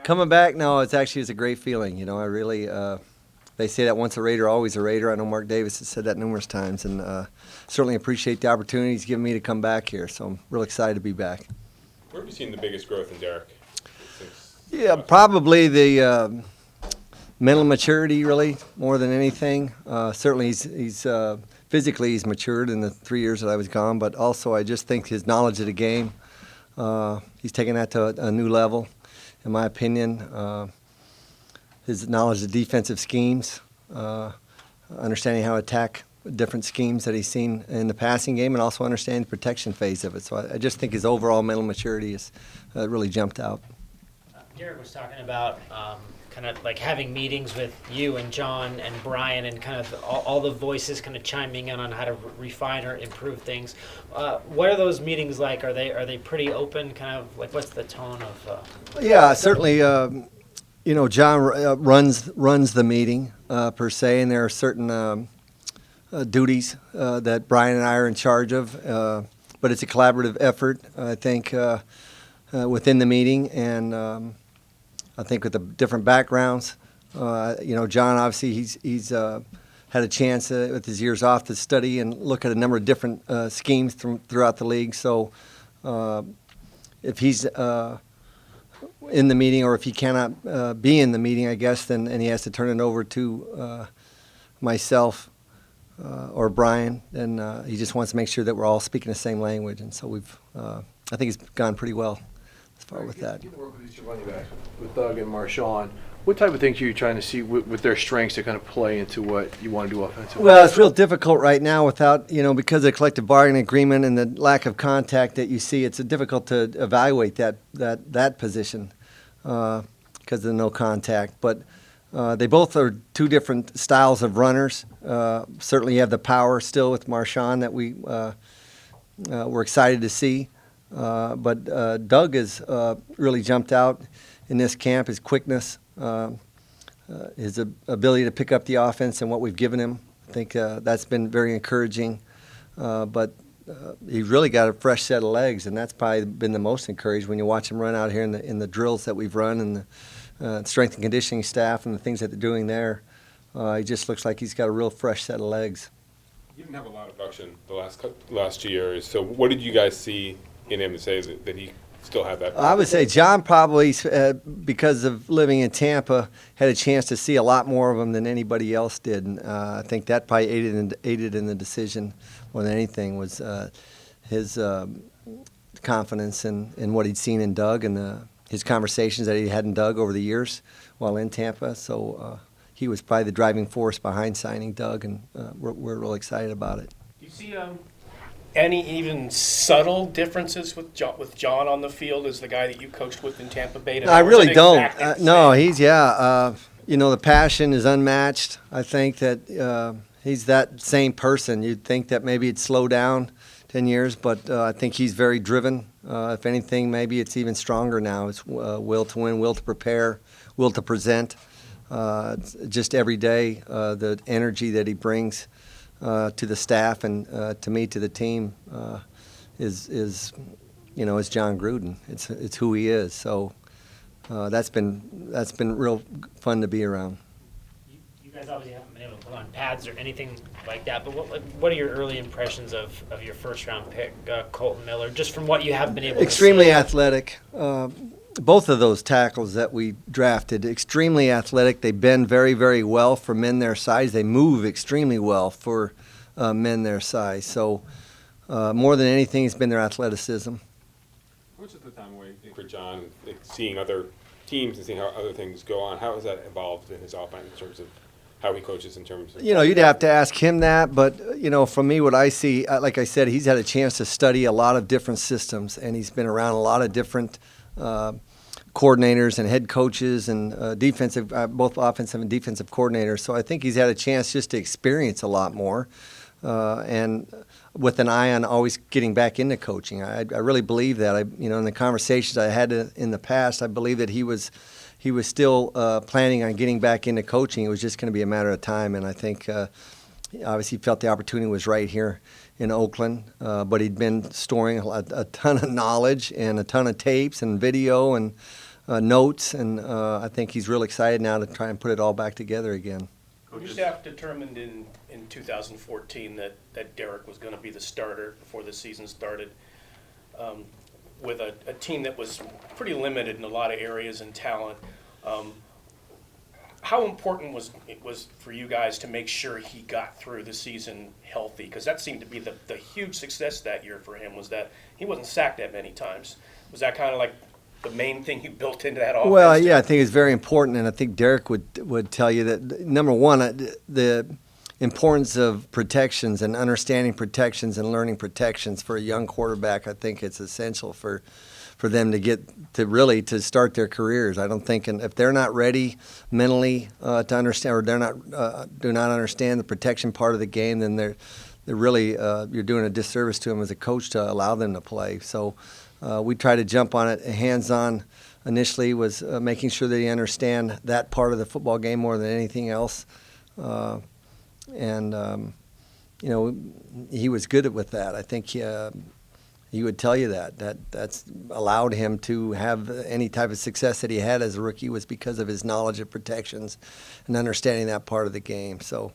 Coming back, no, it's a great feeling. I really, they say that once a Raider, always a Raider. I know Mark Davis has said that numerous times, and certainly appreciate the opportunity he's given me to come back here. So I'm real excited to be back. Where have you seen the biggest growth in Derek? Yeah, probably the mental maturity, really, more than anything. Certainly, he's physically he's matured in the 3 years that I was gone, but also I just think his knowledge of the game, he's taken that to a new level, in my opinion. His knowledge of defensive schemes, understanding how to attack different schemes that he's seen in the passing game, and also understanding the protection phase of it. So I just think his overall mental maturity has really jumped out. Derek was talking about kind of like having meetings with you and John and Brian and kind of all the voices kind of chiming in on how to refine or improve things. What are those meetings like? Are they pretty open? Kind of like what's the tone of? Yeah, certainly. John runs the meeting per se, and there are certain duties that Brian and I are in charge of. But it's a collaborative effort, I think, within the meeting, and I think with the different backgrounds. John obviously he's had a chance with his years off to study and look at a number of different schemes throughout the league. So if he's in the meeting, or if he cannot be in the meeting, I guess, and he has to turn it over to myself or Brian, then he just wants to make sure that we're all speaking the same language. And so I think it's gone pretty well as far with that. You work with these two running backs, with Doug and Marshawn. What type of things are you trying to see with their strengths to kind of play into what you want to do offensively? Well, it's real difficult right now without, because of the collective bargaining agreement and the lack of contact that you see. It's difficult to evaluate that position because of the no contact. But they both are two different styles of runners. Certainly you have the power still with Marshawn that we're excited to see. But Doug has really jumped out in this camp, his quickness, his ability to pick up the offense and what we've given him. I think that's been very encouraging. But he's really got a fresh set of legs, and that's probably been the most encouraged when you watch him run out here in the drills that we've run and the strength and conditioning staff and the things that they're doing there. He just looks like he's got a real fresh set of legs. You didn't have a lot of production the last 2 years. So what did you guys see in him to say that he still had that? I would say John probably, because of living in Tampa, had a chance to see a lot more of him than anybody else did. And I think that probably aided in the decision more than anything was his confidence in what he'd seen in Doug and his conversations that he had in Doug over the years while in Tampa. So he was probably the driving force behind signing Doug, and we're real excited about it. Do you see any even subtle differences with John on the field as the guy that you coached with in Tampa Bay? No, I really don't. No, he's the passion is unmatched. I think that he's that same person. You'd think that maybe it'd slow down 10 years, but I think he's very driven. If anything, maybe it's even stronger now. It's will to win, will to prepare, will to present. Just every day, the energy that he brings to the staff and to me, to the team, is John Gruden. It's who he is. So that's been real fun to be around. You guys obviously haven't been able to put on pads or anything like that, but what are your early impressions of your first round pick, Colton Miller, just from what you have been able to see? Extremely athletic. Both of those tackles that we drafted, extremely athletic. They bend very, very well for men their size. They move extremely well for men their size. So more than anything, it's been their athleticism. How much of the time away for John, seeing other teams and seeing how other things go on? How has that evolved in his offense in terms of how he coaches in terms of? You'd have to ask him that. But, from me, what I see, like I said, he's had a chance to study a lot of different systems, and he's been around a lot of different coordinators and head coaches and both offensive and defensive coordinators. So I think he's had a chance just to experience a lot more, and with an eye on always getting back into coaching. I really believe that. In the conversations I had in the past, I believe that he was still planning on getting back into coaching. It was just going to be a matter of time, and I think obviously he felt the opportunity was right here in Oakland, but he'd been storing a ton of knowledge and a ton of tapes and video, and notes, and I think he's real excited now to try and put it all back together again. Your staff determined in 2014 that Derek was going to be the starter before the season started, with a team that was pretty limited in a lot of areas and talent. How important was it for you guys to make sure he got through the season healthy? Because that seemed to be the huge success that year for him, was that he wasn't sacked that many times. Was that kind of like the main thing you built into that offense? Well, yeah, I think it's very important, and I think Derek would tell you that, number one, the importance of protections and understanding protections and learning protections for a young quarterback. I think it's essential for them to get to really to start their careers. I don't think, and if they're not ready mentally to understand, or do not understand the protection part of the game, then they're really you're doing a disservice to them as a coach to allow them to play. So we try to jump on it hands-on. Initially was making sure that he understand that part of the football game more than anything else, and he was good with that. I think he would tell you that's allowed him to have any type of success that he had as a rookie was because of his knowledge of protections and understanding that part of the game. So,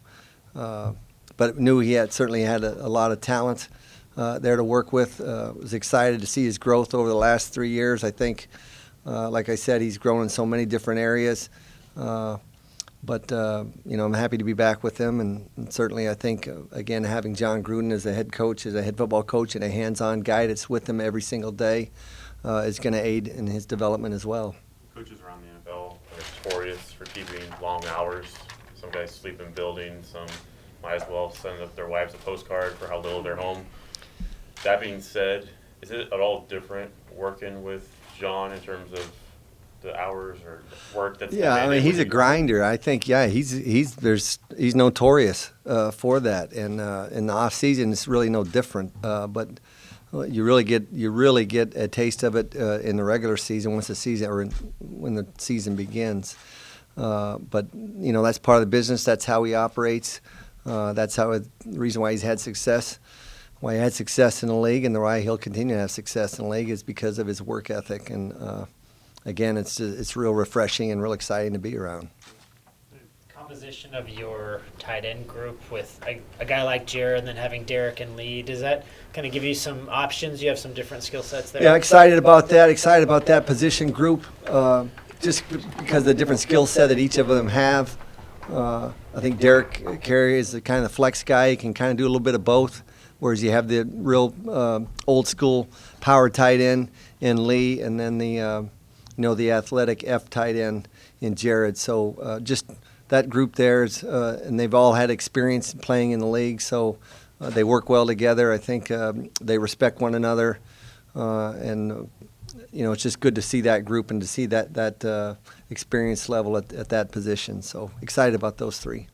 but knew he certainly had a lot of talent there to work with. Was excited to see his growth over the last 3 years. I think, like I said, he's grown in so many different areas. But I'm happy to be back with him, and certainly I think, again, having John Gruden as a head coach, as a head football coach, and a hands-on guy that's with him every single day is going to aid in his development as well. Coaches around the NFL are notorious for keeping long hours. Some guys sleep in buildings. Some might as well send up their wives a postcard for how little they're home. That being said, is it at all different working with John in terms of the hours or work that's he's a grinder. I think he's notorious for that, and in the off season it's really no different. But you really get a taste of it in the regular season when the season begins. But that's part of the business. That's how he operates. That's the reason why he's had success. Why he had success in the league, and why he'll continue to have success in the league is because of his work ethic. And again, it's real refreshing and real exciting to be around. Composition of your tight end group with a guy like Jared, and then having Derek and Lee, does that kind of give you some options? You have some different skill sets there. Yeah, excited about that. Excited about that position group, just because of the different skill set that each of them have. I think Derek Carey is the kind of flex guy. He can kind of do a little bit of both. Whereas you have the real old school power tight end in Lee, and then the athletic F tight end in Jared. So just that group there is, and they've all had experience playing in the league, so they work well together. I think they respect one another, and it's just good to see that group and to see that experience level at that position. So excited about those three.